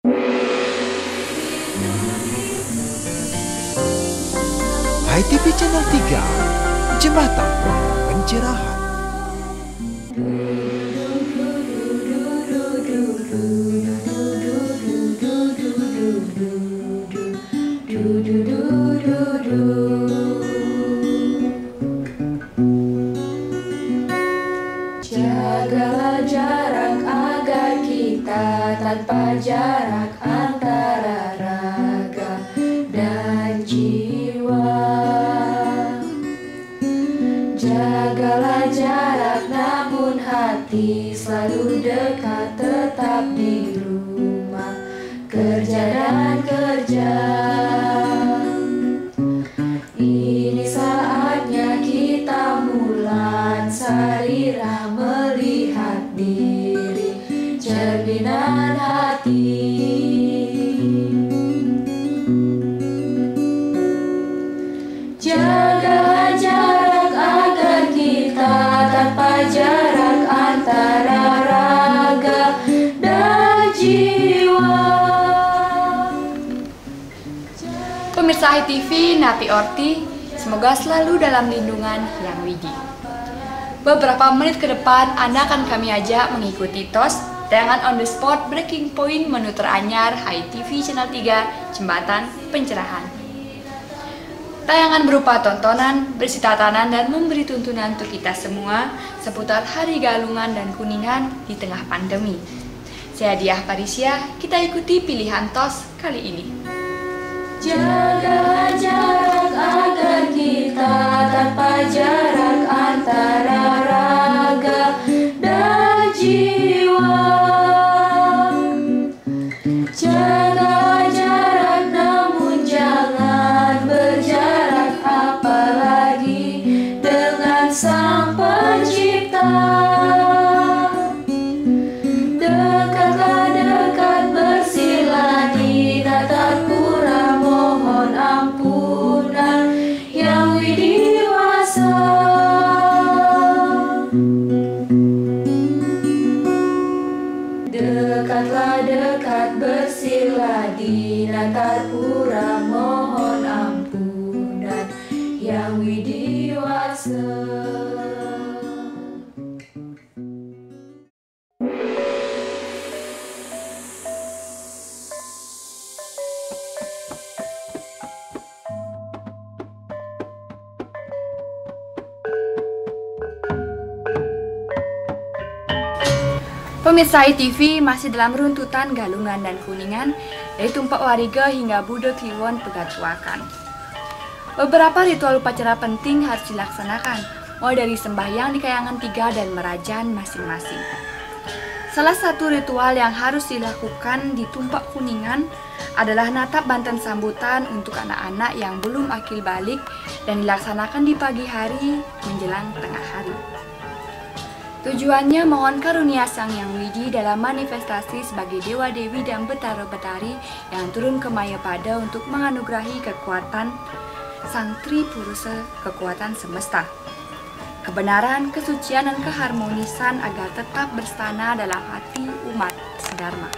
HiTV Channel 3, Jembatan Pencerahan. Jagalah jarak agar kita tanpa jarak antara raga dan jiwa. Jagalah jarak namun hati selalu dekat, tetap di rumah kerja dan kerja. Ini saatnya kita mulan sarira melihat diri, cerminan hati. Jaga jarak agar kita tanpa jarak antara raga dan jiwa. Pemirsa HiTV, Napi Orti, semoga selalu dalam lindungan Yang Widi. Beberapa menit ke depan, Anda akan kami ajak mengikuti TOS, tayangan on the spot breaking point menu teranyar HiTV Channel 3, Jembatan Pencerahan. Tayangan berupa tontonan, berisi tatanan dan memberi tuntunan untuk kita semua seputar Hari Galungan dan Kuningan di tengah pandemi. Saya Diah Parisya, kita ikuti pilihan TOS kali ini. Jaga jarak agar kita tanpa jarak antara raga dan jiwa. Jaga jarak namun jangan berjarak, apalagi dengan Sang Pencipta. Dekatlah dekat bersila di tatapura, mohon ampunan Yang Widiwasa. Dekatlah dekat bersila di tatapura, mohon ampunan Yang Widiwasa. Pemirsa HiTV masih dalam runtutan Galungan dan Kuningan dari Tumpak Wariga hingga Bude Kliwon Pegatuakan. Beberapa ritual upacara penting harus dilaksanakan, mulai dari sembahyang di Kayangan 3 dan Merajan masing-masing. Salah satu ritual yang harus dilakukan di Tumpak Kuningan adalah natap banten sambutan untuk anak-anak yang belum akil balik dan dilaksanakan di pagi hari menjelang tengah hari. Tujuannya mohon karunia Sang Yang Widi dalam manifestasi sebagai Dewa Dewi dan Betara Betari yang turun ke Mayapada untuk menganugerahi kekuatan Sang Tripurusa, kekuatan semesta. Kebenaran, kesucian, dan keharmonisan agar tetap berstana dalam hati umat sedharma.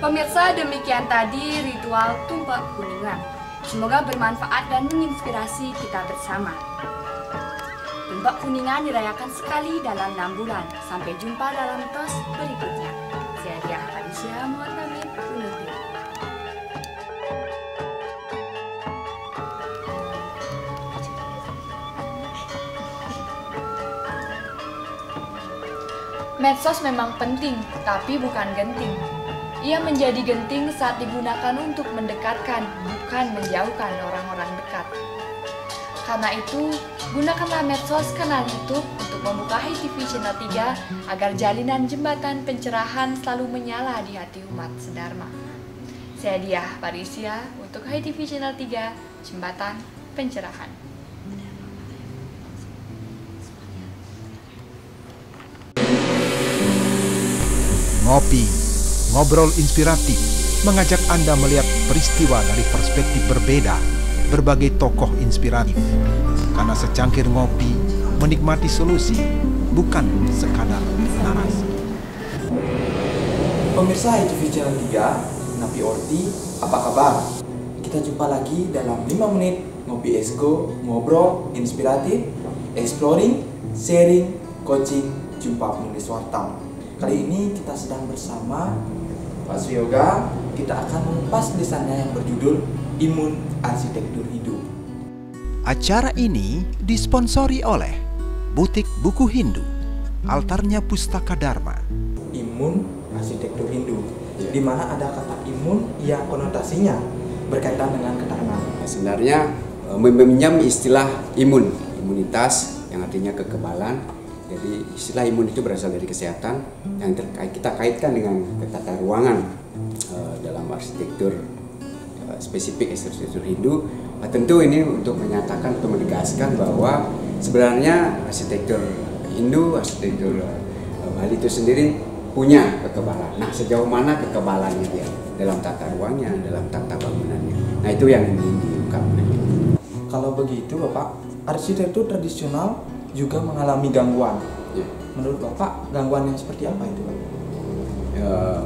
Pemirsa, demikian tadi ritual Tumpak Kuningan. Semoga bermanfaat dan menginspirasi kita bersama. Tumbak Kuningan dirayakan sekali dalam 6 bulan. Sampai jumpa dalam tos berikutnya. Saya Diah Fadisya, mohon pamit undur diri. Medsos memang penting, tapi bukan genting. Ia menjadi genting saat digunakan untuk mendekatkan, bukan menjauhkan orang-orang dekat. Karena itu, gunakanlah medsos kanal YouTube untuk membuka HiTV Channel 3 agar jalinan jembatan pencerahan selalu menyala di hati umat sedharma. Saya Diah Fadisya untuk HiTV Channel 3, Jembatan Pencerahan. Ngopi, ngobrol inspiratif, mengajak Anda melihat peristiwa dari perspektif berbeda, berbagai tokoh inspiratif. Karena secangkir ngopi, menikmati solusi, bukan sekadar narasi. Pemirsa HiTV Channel 3, Napi Orti, apa kabar? Kita jumpa lagi dalam 5 menit Ngopi Esko, ngobrol inspiratif, exploring, sharing, coaching, jumpa penulis warta. Kali ini kita sedang bersama Pak Suyoga. Kita akan mengupas tulisannya yang berjudul Imun Arsitektur Hindu. Acara ini disponsori oleh Butik Buku Hindu, Altarnya Pustaka Dharma. Imun Arsitektur Hindu, di mana ada kata imun yang konotasinya berkaitan dengan ketahanan. Sebenarnya meminjam istilah imunitas yang artinya kekebalan. Jadi istilah imun itu berasal dari kesehatan yang kita kaitkan dengan tata ruangan dalam arsitektur spesifik arsitektur Hindu. Tentu ini untuk menyatakan atau menegaskan bahwa sebenarnya arsitektur Hindu, arsitektur Bali itu sendiri punya kekebalan. Nah, sejauh mana kekebalannya dia dalam tata ruangnya, dalam tata bangunannya. Nah, itu yang ingin diungkapkan. Kalau begitu Bapak, arsitektur tradisional juga mengalami gangguan. Ya. Menurut Bapak, gangguan yang seperti apa itu, Pak?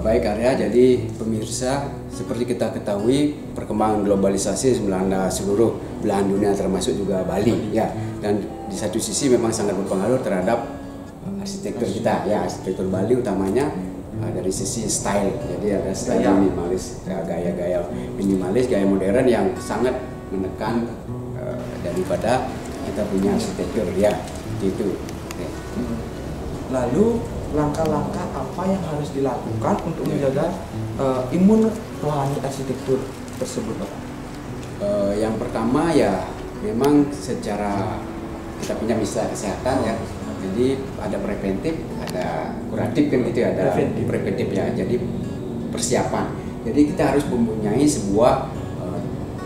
Baik Arya, jadi pemirsa, seperti kita ketahui perkembangan globalisasi melanda seluruh belahan dunia termasuk juga Bali, ya. Dan di satu sisi memang sangat berpengaruh terhadap arsitektur kita, ya, arsitektur Bali utamanya dari sisi style. Jadi ada style minimalis, gaya-gaya minimalis, gaya modern yang sangat menekan daripada kita punya arsitektur, ya. Gitu. Lalu langkah-langkah apa yang harus dilakukan untuk menjaga imun rohani arsitektur tersebut, Bapak? Yang pertama ya memang secara kita punya misi kesehatan, ya. Jadi ada preventif, ada kuratif, kan gitu, ada preventif, ya. Jadi persiapan. Jadi kita harus mempunyai sebuah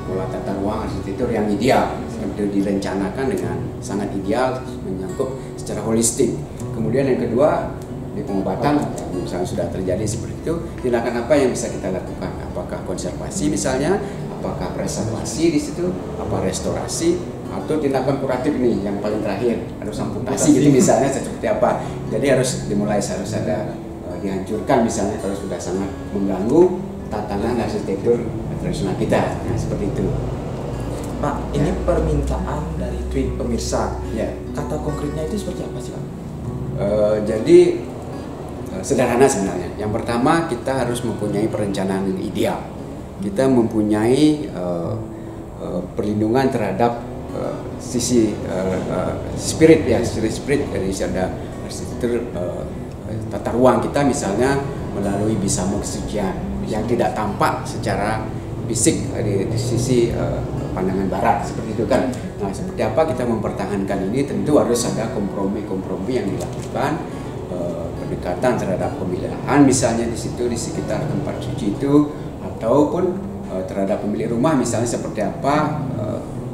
pola tata ruang arsitektur yang ideal, itu direncanakan dengan sangat ideal, menyangkut secara holistik. Kemudian yang kedua, di pengobatan, misalnya sudah terjadi seperti itu, tindakan apa yang bisa kita lakukan? Apakah konservasi misalnya, apakah preservasi di situ, apa restorasi, atau tindakan kuratif ini yang paling terakhir, harus amputasi gitu misalnya, seperti apa? Jadi harus dimulai, harus ada dihancurkan misalnya kalau sudah sangat mengganggu tatanan arsitektur tradisional kita. Nah, seperti itu. Pak, ini permintaan dari tweet pemirsa. Ya. Kata konkretnya itu seperti apa sih, Pak? Jadi sederhana sebenarnya. Yang pertama, kita harus mempunyai perencanaan yang ideal. Kita mempunyai perlindungan terhadap sisi spirit, ya, spirit dari ada arsitektur tata ruang kita, misalnya melalui bisamo kesucian yang tidak tampak secara fisik dari sisi pandangan barat, seperti itu kan. Nah, seperti apa kita mempertahankan ini, tentu harus ada kompromi-kompromi yang dilakukan, pendekatan terhadap pemilihan misalnya di situ, di sekitar tempat suci itu, ataupun terhadap pemilik rumah misalnya seperti apa,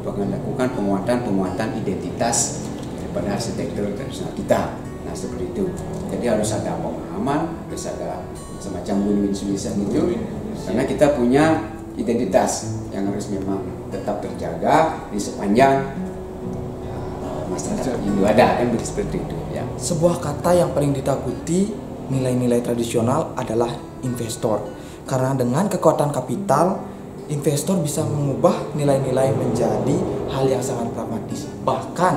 melakukan penguatan identitas daripada arsitektur tradisional kita. Nah, seperti itu. Jadi harus ada pemahaman, harus ada semacam win-win solution itu, karena kita punya identitas yang harus memang tetap terjaga di sepanjang masyarakat Hindu ada, kan seperti itu, ya. Sebuah kata yang paling ditakuti nilai-nilai tradisional adalah investor. Karena dengan kekuatan kapital, investor bisa mengubah nilai-nilai menjadi hal yang sangat pragmatis. Bahkan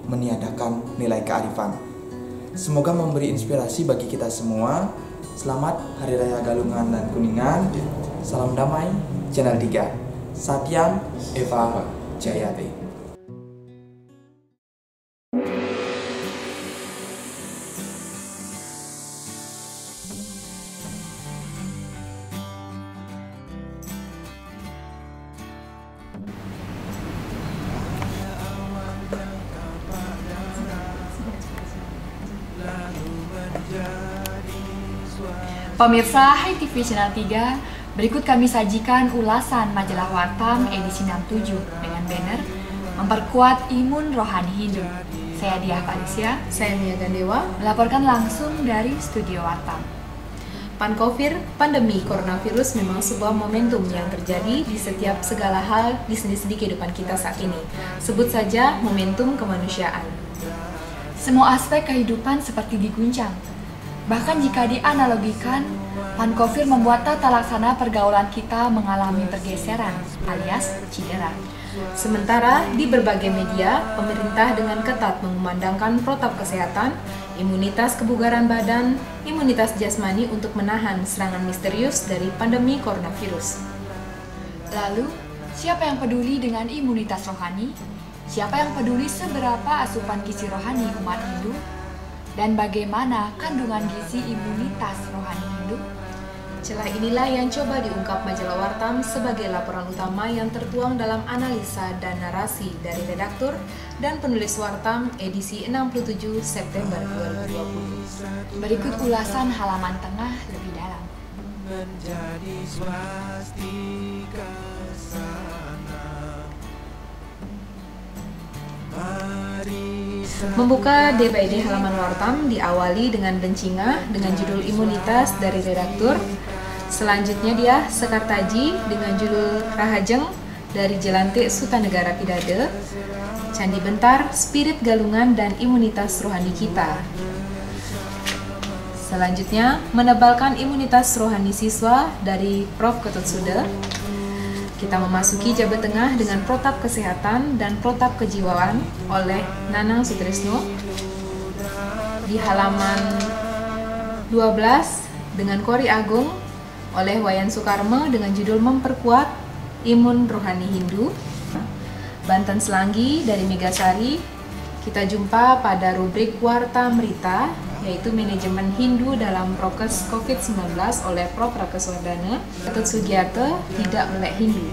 meniadakan nilai kearifan. Semoga memberi inspirasi bagi kita semua. Selamat Hari Raya Galungan dan Kuningan. Salam damai, Channel 3. Satyam Eva Jayate. Pemirsa Hai TV Channel 3, berikut kami sajikan ulasan majalah Wartam edisi 67 dengan banner Memperkuat Imun Rohani Hindu. Saya Diah Falicia, Saya Mia Gandewa. melaporkan langsung dari studio Wartam. Pankofir, pandemi coronavirus memang sebuah momentum yang terjadi di setiap segala hal di sendi-sendi kehidupan kita saat ini. Sebut saja momentum kemanusiaan. Semua aspek kehidupan seperti diguncang. Bahkan jika dianalogikan, Pankofir membuat tata laksana pergaulan kita mengalami pergeseran alias cedera. Sementara di berbagai media, pemerintah dengan ketat mengumandangkan protap kesehatan, imunitas kebugaran badan, imunitas jasmani untuk menahan serangan misterius dari pandemi coronavirus. Lalu, siapa yang peduli dengan imunitas rohani? Siapa yang peduli seberapa asupan gizi rohani umat Hindu? Dan bagaimana kandungan gizi imunitas rohani Hindu? Celah inilah yang coba diungkap majalah Wartam sebagai laporan utama yang tertuang dalam analisa dan narasi dari redaktur dan penulis Wartam edisi 67 September 2020. Berikut ulasan halaman tengah lebih dalam. Menjadi swastika sana. Mari Membuka DBD halaman Wartam diawali dengan bencingah dengan judul imunitas dari redaktur. Selanjutnya dia Sekartaji dengan judul Rahajeng dari Jelante Sutanegara Pidade. Candi Bentar, Spirit Galungan dan Imunitas Rohani Kita. Selanjutnya menebalkan imunitas rohani siswa dari Prof. Ketut Sude. Kita memasuki Jabat Tengah dengan protap kesehatan dan protap kejiwaan oleh Nanang Sutrisno. Di halaman 12 dengan Kori Agung oleh Wayan Sukarme dengan judul Memperkuat Imun Rohani Hindu. Banten Selanggi dari Megasari. Kita jumpa pada rubrik Warta Mrita, yaitu manajemen Hindu dalam prokes COVID-19 oleh Prof. Rakeswardana. Ketut Sugiarte, tidak melek Hindu.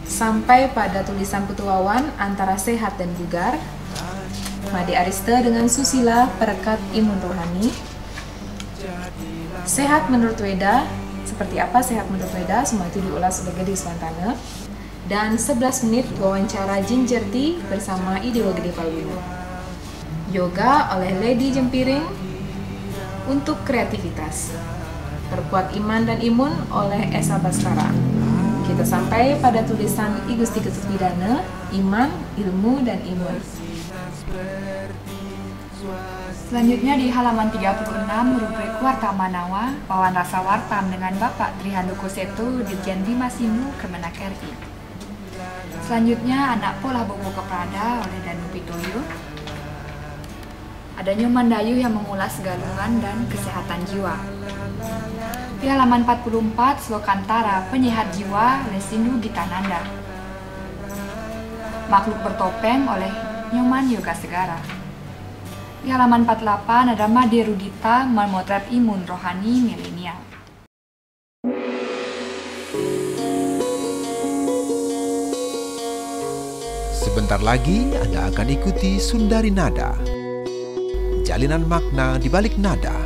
Sampai pada tulisan Putuawan antara sehat dan bugar. Made Ariste dengan Susila, perekat imun rohani. Sehat menurut Weda, seperti apa sehat menurut Weda, semua itu diulas oleh Gede Swantana. Dan 11 menit wawancara Jinjerti bersama Idewa Gede Palwino. Yoga oleh Lady Jempiring untuk kreativitas. Perkuat iman dan imun oleh Esa Baskara. Kita sampai pada tulisan I Gusti Ketut Pidana, Iman, Ilmu, dan Imun. Selanjutnya di halaman 36 rubrik Warta Manawa, Wawan Rasa Wartam dengan Bapak Trihandoko Seto, Dirjen Bimas Hindu, Kemenak RI. Selanjutnya Anak Pola Bobo Keprada oleh Danu Pitoyo. Ada Nyoman Dayu yang mengulas galungan dan kesehatan jiwa. Di halaman 44 Slokantara Penyehat Jiwa oleh Sindu Gitananda. Makhluk Bertopeng oleh Nyoman Yoga Segara. Di halaman 48 ada Made Rudita memotret imun rohani milenial. Sebentar lagi Anda akan ikuti Sundari Nada. Jalinan makna di balik nada.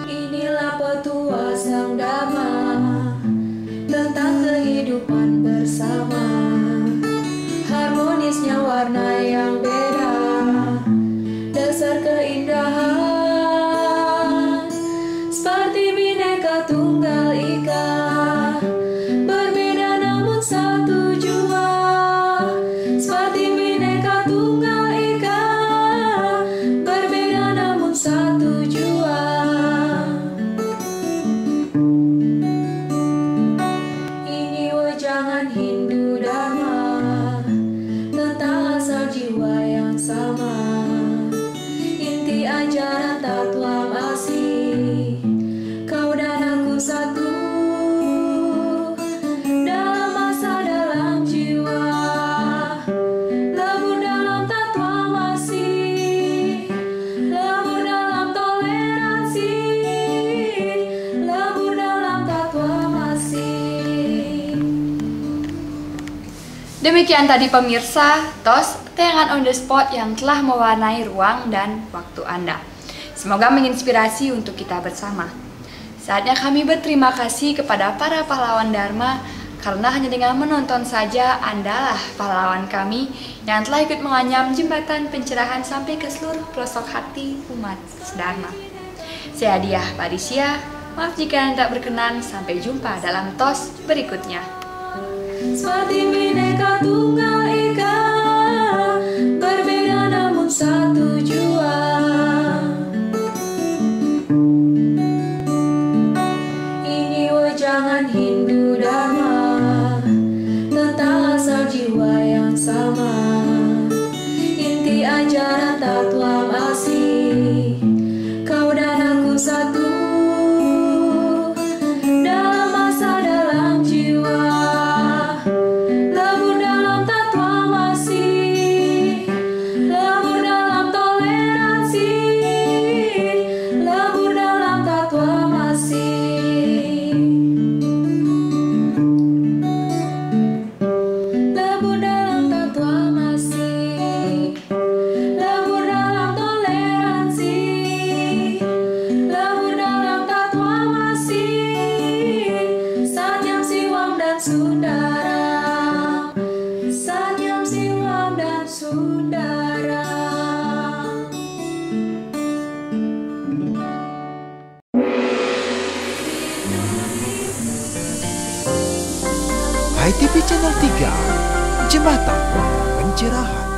Inilah petua sang dhamma tentang kehidupan bersama. Harmonisnya warna yang beda, dasar keindahan seperti Bhinneka Tunggal Ika. jua. Ini wejangan Hindu Dharma tentang asal jiwa yang sama, inti ajaran tatwamasi, kau dan aku satu dalam masa dalam jiwa, lebur dalam tatwamasi, lebur dalam toleransi, lebur dalam tatwamasi. Demikian tadi pemirsa, TOS tayangan on the spot yang telah mewarnai ruang dan waktu Anda. Semoga menginspirasi untuk kita bersama. Saatnya kami berterima kasih kepada para pahlawan Dharma, karena hanya dengan menonton saja Andalah pahlawan kami yang telah ikut menganyam jembatan pencerahan sampai ke seluruh pelosok hati umat Dharma. Saya Diah Parisya, maaf jika Anda tak berkenan. Sampai jumpa dalam TOS berikutnya. Swati Bhinneka Tunggal Ika, berbeda namun satu jua. Ini wejangan Hindu Dharma tentang asal jiwa yang sama, inti ajaran tatwamasi, kau dan aku satu dalam masa dalam jiwa, lebur dalam tatwamasi, lebur dalam toleransi, lebur dalam tatwamasi. Lebur dalam tatwamasi, lebur dalam toleransi, lebur dalam tatwamasi. Satyam Siwam dan Sundara, Satyam Siwam dan Sundara. ITV Channel 3, Jembatan Pencerahan.